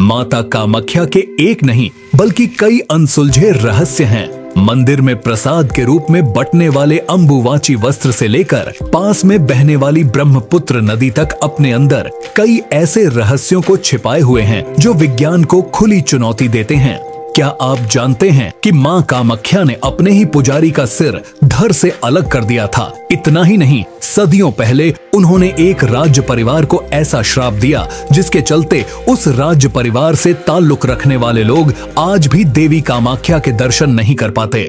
माता कामाख्या के एक नहीं बल्कि कई अनसुलझे रहस्य हैं। मंदिर में प्रसाद के रूप में बटने वाले अंबुवाची वस्त्र से लेकर पास में बहने वाली ब्रह्मपुत्र नदी तक अपने अंदर कई ऐसे रहस्यों को छिपाए हुए हैं जो विज्ञान को खुली चुनौती देते हैं। क्या आप जानते हैं कि मां कामाख्या ने अपने ही पुजारी का सिर धड़ से अलग कर दिया था? इतना ही नहीं, सदियों पहले उन्होंने एक राज्य परिवार को ऐसा श्राप दिया जिसके चलते उस राज्य परिवार से ताल्लुक रखने वाले लोग आज भी देवी कामाख्या के दर्शन नहीं कर पाते।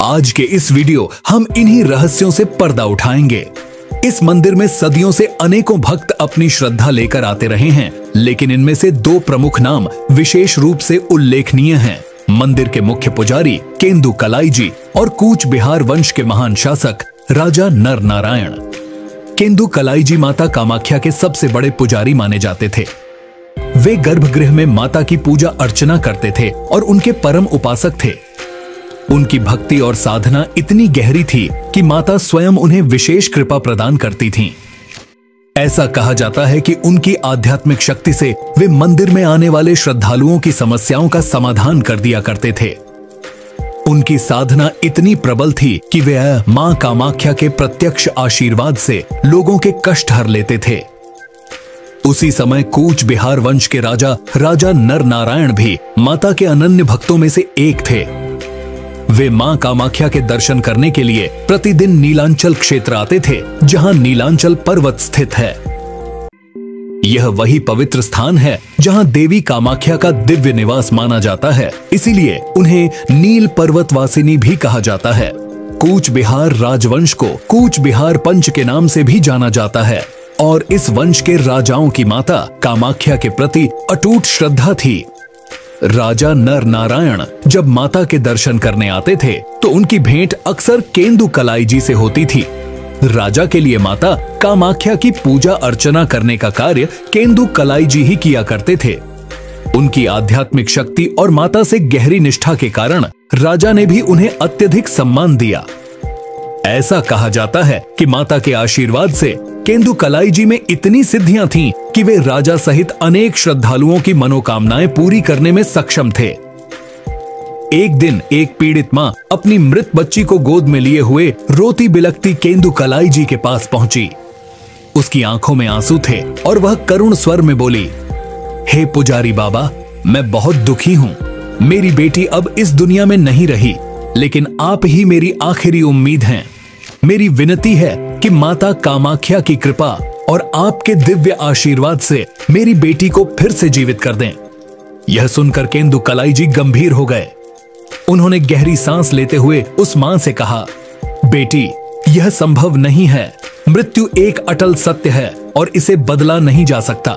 आज के इस वीडियो हम इन्हीं रहस्यों से पर्दा उठाएंगे। इस मंदिर में सदियों से अनेकों भक्त अपनी श्रद्धा लेकर आते रहे हैं, लेकिन इनमें से दो प्रमुख नाम विशेष रूप से उल्लेखनीय हैं। मंदिर के मुख्य पुजारी केंदु कलाई जी और कूच बिहार वंश के महान शासक राजा नर नारायण। केंदु कलाई जी माता कामाख्या के सबसे बड़े पुजारी माने जाते थे। वे गर्भगृह में माता की पूजा अर्चना करते थे और उनके परम उपासक थे। उनकी भक्ति और साधना इतनी गहरी थी कि माता स्वयं उन्हें विशेष कृपा प्रदान करती थीं। ऐसा कहा जाता है कि उनकी आध्यात्मिक शक्ति से वे मंदिर में आने वाले श्रद्धालुओं की समस्याओं का समाधान कर दिया करते थे। उनकी साधना इतनी प्रबल थी कि वे मां कामाख्या के प्रत्यक्ष आशीर्वाद से लोगों के कष्ट हर लेते थे। उसी समय कूच बिहार वंश के राजा नर नारायण भी माता के अनन्य भक्तों में से एक थे। वे मां कामाख्या के दर्शन करने के लिए प्रतिदिन नीलांचल क्षेत्र आते थे, जहां नीलांचल पर्वत स्थित है। यह वही पवित्र स्थान है जहां देवी कामाख्या का दिव्य निवास माना जाता है, इसीलिए उन्हें नील पर्वतवासिनी भी कहा जाता है। कूच बिहार राजवंश को कूच बिहार पंच के नाम से भी जाना जाता है और इस वंश के राजाओं की माता कामाख्या के प्रति अटूट श्रद्धा थी। राजा नर नारायण जब माता के दर्शन करने आते थे तो उनकी भेंट अक्सर केंदु कलाई जी से होती थी। राजा के लिए माता कामाख्या की पूजा अर्चना करने का कार्य केंदु कलाई जी ही किया करते थे। उनकी आध्यात्मिक शक्ति और माता से गहरी निष्ठा के कारण राजा ने भी उन्हें अत्यधिक सम्मान दिया। ऐसा कहा जाता है कि माता के आशीर्वाद से केंदु कलाई जी में इतनी सिद्धियां थीं कि वे राजा सहित अनेक श्रद्धालुओं की मनोकामनाएं पूरी करने में सक्षम थे। एक दिन एक पीड़ित मां अपनी मृत बच्ची को गोद में लिए हुए रोती बिलखती केंदु कलाई जी के पास पहुंची। उसकी आंखों में आंसू थे और वह करुण स्वर में बोली, हे पुजारी बाबा, मैं बहुत दुखी हूं। मेरी बेटी अब इस दुनिया में नहीं रही, लेकिन आप ही मेरी आखिरी उम्मीद हैं। मेरी विनती है कि माता कामाख्या की कृपा और आपके दिव्य आशीर्वाद से मेरी बेटी को फिर से जीवित कर दें। यह सुनकर केंदु कलाई जी गंभीर हो गए। उन्होंने गहरी सांस लेते हुए उस मां से कहा, बेटी, यह संभव नहीं है। मृत्यु एक अटल सत्य है और इसे बदला नहीं जा सकता।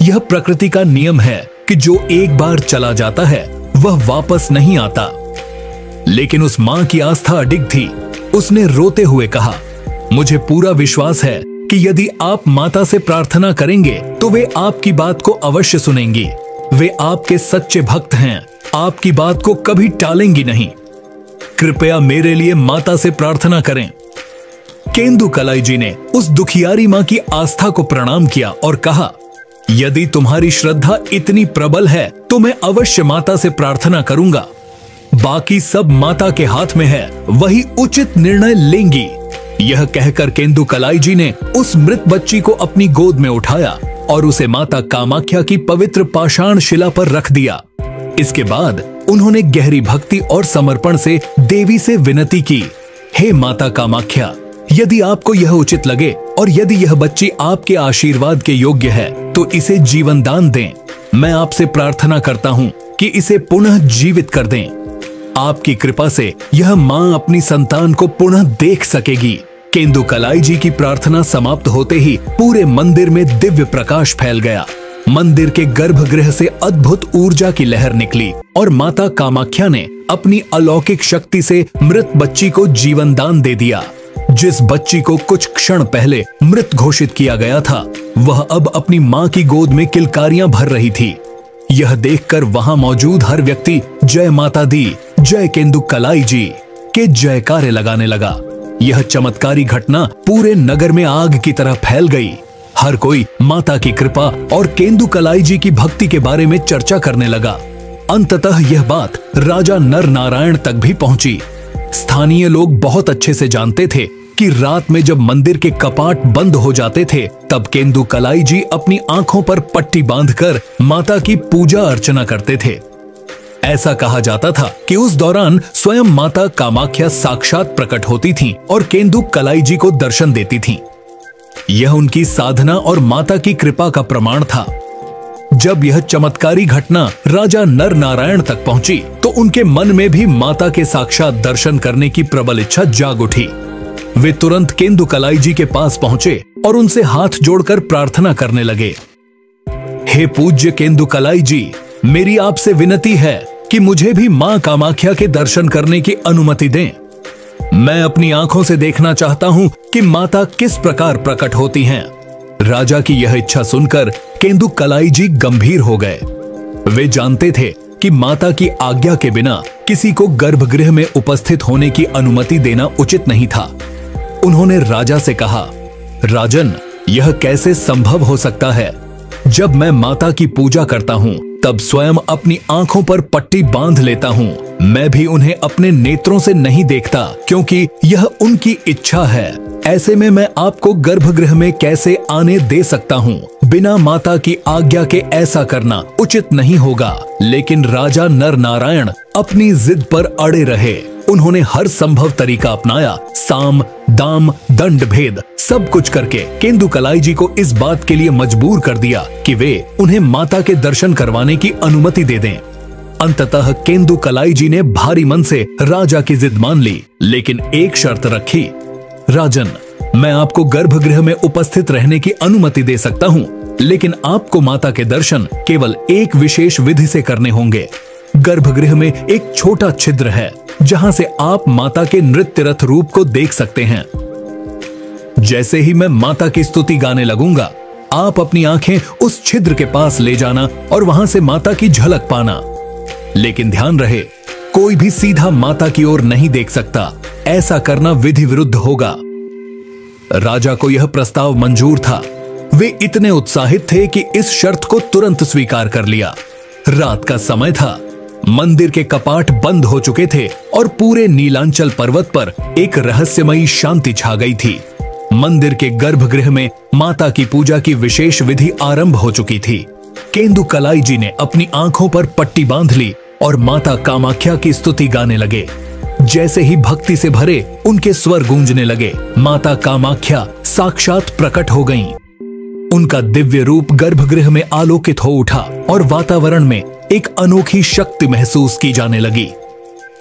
यह प्रकृति का नियम है कि जो एक बार चला जाता है वह वापस नहीं आता। लेकिन उस मां की आस्था अडिग थी। उसने रोते हुए कहा, मुझे पूरा विश्वास है कि यदि आप माता से प्रार्थना करेंगे तो वे आपकी बात को अवश्य सुनेंगी। वे आपके सच्चे भक्त हैं, आपकी बात को कभी टालेंगी नहीं। कृपया मेरे लिए माता से प्रार्थना करें। केंदु कलाई जी ने उस दुखियारी मां की आस्था को प्रणाम किया और कहा, यदि तुम्हारी श्रद्धा इतनी प्रबल है तो मैं अवश्य माता से प्रार्थना करूंगा। बाकी सब माता के हाथ में है, वही उचित निर्णय लेंगी। यह कहकर केंदु कलाई जी ने उस मृत बच्ची को अपनी गोद में उठाया और उसे माता कामाख्या की पवित्र पाषाण शिला पर रख दिया। इसके बाद उन्होंने गहरी भक्ति और समर्पण से देवी से विनती की, हे माता कामाख्या, यदि आपको यह उचित लगे और यदि यह बच्ची आपके आशीर्वाद के योग्य है तो इसे जीवन दान दें। मैं आपसे प्रार्थना करता हूँ कि इसे पुनः जीवित कर दें। आपकी कृपा से यह मां अपनी संतान को पुनः देख सकेगी। केंदु कलाई जी की प्रार्थना समाप्त होते ही पूरे मंदिर में दिव्य प्रकाश फैल गया। मंदिर के गर्भगृह से अद्भुत ऊर्जा की लहर निकली और माता कामाख्या ने अपनी अलौकिक शक्ति से मृत बच्ची को जीवन दान दे दिया। जिस बच्ची को कुछ क्षण पहले मृत घोषित किया गया था, वह अब अपनी मां की गोद में किलकारियां भर रही थी। यह देखकर वहां मौजूद हर व्यक्ति जय माता दी, जय केंदु कलाई जी के जयकारे लगाने लगा। यह चमत्कारी घटना पूरे नगर में आग की तरह फैल गई। हर कोई माता की कृपा और केंदुकलाई जी की भक्ति के बारे में चर्चा करने लगा। अंततः यह बात राजा नर नारायण तक भी पहुंची। स्थानीय लोग बहुत अच्छे से जानते थे कि रात में जब मंदिर के कपाट बंद हो जाते थे तब केंदुकलाई जी अपनी आंखों पर पट्टी बांधकर माता की पूजा अर्चना करते थे। ऐसा कहा जाता था कि उस दौरान स्वयं माता कामाख्या साक्षात प्रकट होती थीं और केंदुकलाई जी को दर्शन देती थीं। यह उनकी साधना और माता की कृपा का प्रमाण था। जब यह चमत्कारी घटना राजा नर नारायण तक पहुंची तो उनके मन में भी माता के साक्षात दर्शन करने की प्रबल इच्छा जाग उठी। वे तुरंत केंदुकलाई जी के पास पहुंचे और उनसे हाथ जोड़कर प्रार्थना करने लगे। हे पूज्य केंदुकलाई जी, मेरी आपसे विनती है कि मुझे भी मां कामाख्या के दर्शन करने की अनुमति दें। मैं अपनी आंखों से देखना चाहता हूं कि माता किस प्रकार प्रकट होती हैं। राजा की यह इच्छा सुनकर केंदुकलाई जी गंभीर हो गए। वे जानते थे कि माता की आज्ञा के बिना किसी को गर्भगृह में उपस्थित होने की अनुमति देना उचित नहीं था। उन्होंने राजा से कहा, राजन, यह कैसे संभव हो सकता है? जब मैं माता की पूजा करता हूँ तब स्वयं अपनी आंखों पर पट्टी बांध लेता हूँ। मैं भी उन्हें अपने नेत्रों से नहीं देखता क्योंकि यह उनकी इच्छा है। ऐसे में मैं आपको गर्भगृह में कैसे आने दे सकता हूँ? बिना माता की आज्ञा के ऐसा करना उचित नहीं होगा। लेकिन राजा नर नारायण अपनी जिद पर अड़े रहे। उन्होंने हर संभव तरीका अपनाया। साम दाम दंड भेद सब कुछ करके केंदुकलाई जी को इस बात के लिए मजबूर कर दिया कि वे उन्हें माता के दर्शन करवाने की अनुमति दे दें। अंततः केंदुकलाई जी ने भारी मन से राजा की जिद मान ली, लेकिन एक शर्त रखी। राजन, मैं आपको गर्भगृह में उपस्थित रहने की अनुमति दे सकता हूँ, लेकिन आपको माता के दर्शन केवल एक विशेष विधि से करने होंगे। गर्भगृह में एक छोटा छिद्र है जहां से आप माता के नृत्य रथ रूप को देख सकते हैं। जैसे ही मैं माता की स्तुति गाने लगूंगा, आप अपनी आंखें उस छिद्र के पास ले जाना और वहां से माता की झलक पाना। लेकिन ध्यान रहे, कोई भी सीधा माता की ओर नहीं देख सकता। ऐसा करना विधि विरुद्ध होगा। राजा को यह प्रस्ताव मंजूर था। वे इतने उत्साहित थे कि इस शर्त को तुरंत स्वीकार कर लिया। रात का समय था। मंदिर के कपाट बंद हो चुके थे और पूरे नीलांचल पर्वत पर एक रहस्यमयी शांति छा गई थी। मंदिर के गर्भगृह में माता की पूजा की विशेष विधि आरंभ हो चुकी थी। केंदुकलाई जी ने अपनी आंखों पर पट्टी बांध ली और माता कामाख्या की स्तुति गाने लगे। जैसे ही भक्ति से भरे उनके स्वर गूंजने लगे, माता कामाख्या साक्षात प्रकट हो गईं। उनका दिव्य रूप गर्भगृह में आलोकित हो उठा और वातावरण में एक अनोखी शक्ति महसूस की जाने लगी।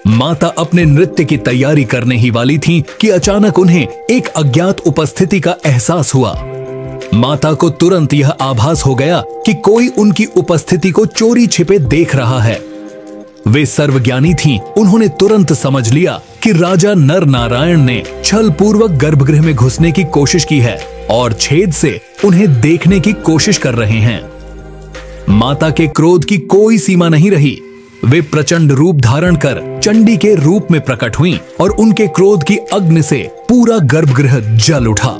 माता अपने नृत्य की तैयारी करने ही वाली थीं कि अचानक उन्हें एक अज्ञात उपस्थिति का एहसास हुआ। माता को तुरंत यह आभास हो गया कि कोई उनकी उपस्थिति को चोरी छिपे देख रहा है। वे सर्वज्ञानी थीं। उन्होंने तुरंत समझ लिया कि राजा नर नारायण ने छल पूर्वक गर्भगृह में घुसने की कोशिश की है और छेद से उन्हें देखने की कोशिश कर रहे हैं। माता के क्रोध की कोई सीमा नहीं रही। वे प्रचंड रूप धारण कर चंडी के रूप में प्रकट हुईं और उनके क्रोध की अग्नि से पूरा गर्भगृह जल उठा।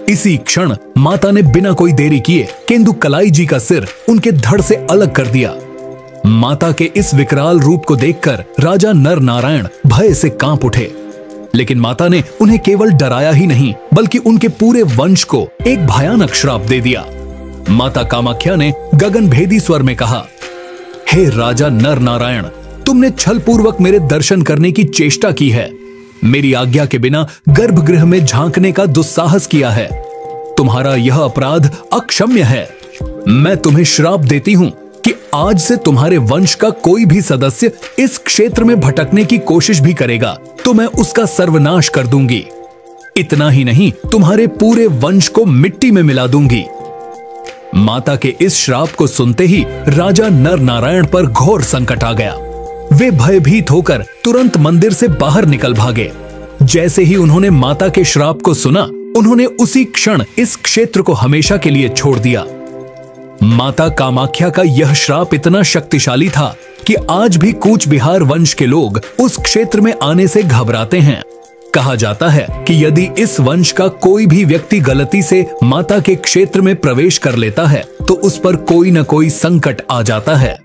इसी क्षण माता ने बिना कोई देरी किए केंदुकलाई जी का सिर उनके धड़ से अलग कर दिया। माता के इस विकराल रूप को देखकर राजा नर नारायण भय से कांप उठे। लेकिन माता ने उन्हें केवल डराया ही नहीं बल्कि उनके पूरे वंश को एक भयानक श्राप दे दिया। माता कामाख्या ने गगनभेदी स्वर में कहा, हे राजा नर नारायण, तुमने छल पूर्वक मेरे दर्शन करने की चेष्टा की है। मेरी आज्ञा के बिना गर्भगृह में झांकने का दुस्साहस किया है। तुम्हारा यह अपराध अक्षम्य है। मैं तुम्हें श्राप देती हूं कि आज से तुम्हारे वंश का कोई भी सदस्य इस क्षेत्र में भटकने की कोशिश भी करेगा तो मैं उसका सर्वनाश कर दूंगी। इतना ही नहीं, तुम्हारे पूरे वंश को मिट्टी में मिला दूंगी। माता के इस श्राप को सुनते ही राजा नर नारायण पर घोर संकट आ गया। वे भयभीत होकर तुरंत मंदिर से बाहर निकल भागे। जैसे ही उन्होंने माता के श्राप को सुना, उन्होंने उसी क्षण इस क्षेत्र को हमेशा के लिए छोड़ दिया। माता कामाख्या का यह श्राप इतना शक्तिशाली था कि आज भी कूच बिहार वंश के लोग उस क्षेत्र में आने से घबराते हैं। कहा जाता है कि यदि इस वंश का कोई भी व्यक्ति गलती से माता के क्षेत्र में प्रवेश कर लेता है तो उस पर कोई न कोई संकट आ जाता है।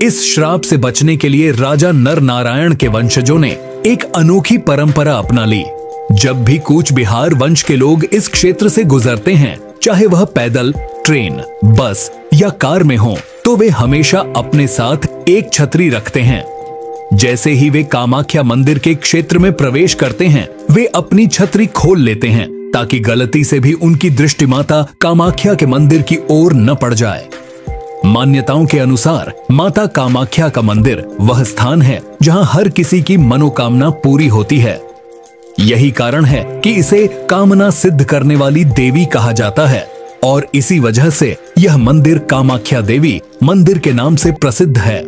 इस श्राप से बचने के लिए राजा नर नारायण के वंशजों ने एक अनोखी परंपरा अपना ली। जब भी कूच बिहार वंश के लोग इस क्षेत्र से गुजरते हैं, चाहे वह पैदल, ट्रेन, बस या कार में हो, तो वे हमेशा अपने साथ एक छतरी रखते हैं। जैसे ही वे कामाख्या मंदिर के क्षेत्र में प्रवेश करते हैं, वे अपनी छतरी खोल लेते हैं ताकि गलती से भी उनकी दृष्टि माता कामाख्या के मंदिर की ओर न पड़ जाए। मान्यताओं के अनुसार माता कामाख्या का मंदिर वह स्थान है जहां हर किसी की मनोकामना पूरी होती है। यही कारण है कि इसे कामना सिद्ध करने वाली देवी कहा जाता है और इसी वजह से यह मंदिर कामाख्या देवी मंदिर के नाम से प्रसिद्ध है।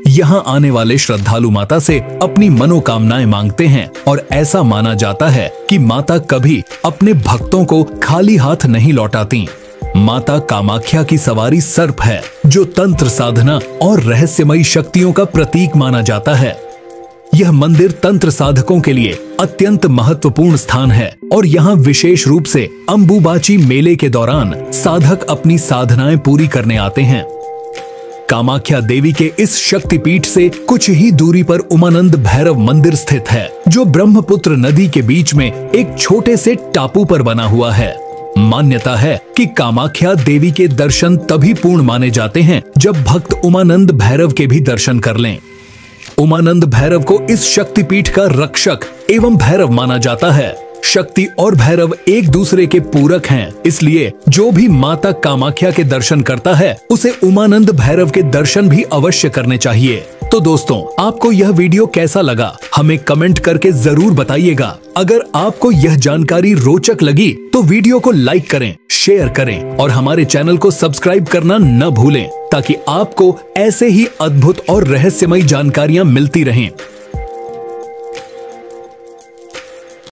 यहाँ आने वाले श्रद्धालु माता से अपनी मनोकामनाएं मांगते हैं और ऐसा माना जाता है कि माता कभी अपने भक्तों को खाली हाथ नहीं लौटाती। माता कामाख्या की सवारी सर्प है, जो तंत्र साधना और रहस्यमयी शक्तियों का प्रतीक माना जाता है। यह मंदिर तंत्र साधकों के लिए अत्यंत महत्वपूर्ण स्थान है और यहाँ विशेष रूप से अंबुबाची मेले के दौरान साधक अपनी साधनाएं पूरी करने आते हैं। कामाख्या देवी के इस शक्तिपीठ से कुछ ही दूरी पर उमानंद भैरव मंदिर स्थित है, जो ब्रह्मपुत्र नदी के बीच में एक छोटे से टापू पर बना हुआ है। मान्यता है कि कामाख्या देवी के दर्शन तभी पूर्ण माने जाते हैं जब भक्त उमानंद भैरव के भी दर्शन कर लें। उमानंद भैरव को इस शक्तिपीठ का रक्षक एवं भैरव माना जाता है। शक्ति और भैरव एक दूसरे के पूरक हैं, इसलिए जो भी माता कामाख्या के दर्शन करता है उसे उमानंद भैरव के दर्शन भी अवश्य करने चाहिए। तो दोस्तों, आपको यह वीडियो कैसा लगा हमें कमेंट करके जरूर बताइएगा। अगर आपको यह जानकारी रोचक लगी तो वीडियो को लाइक करें, शेयर करें और हमारे चैनल को सब्सक्राइब करना न भूलें, ताकि आपको ऐसे ही अद्भुत और रहस्यमयी जानकारियां मिलती रहें।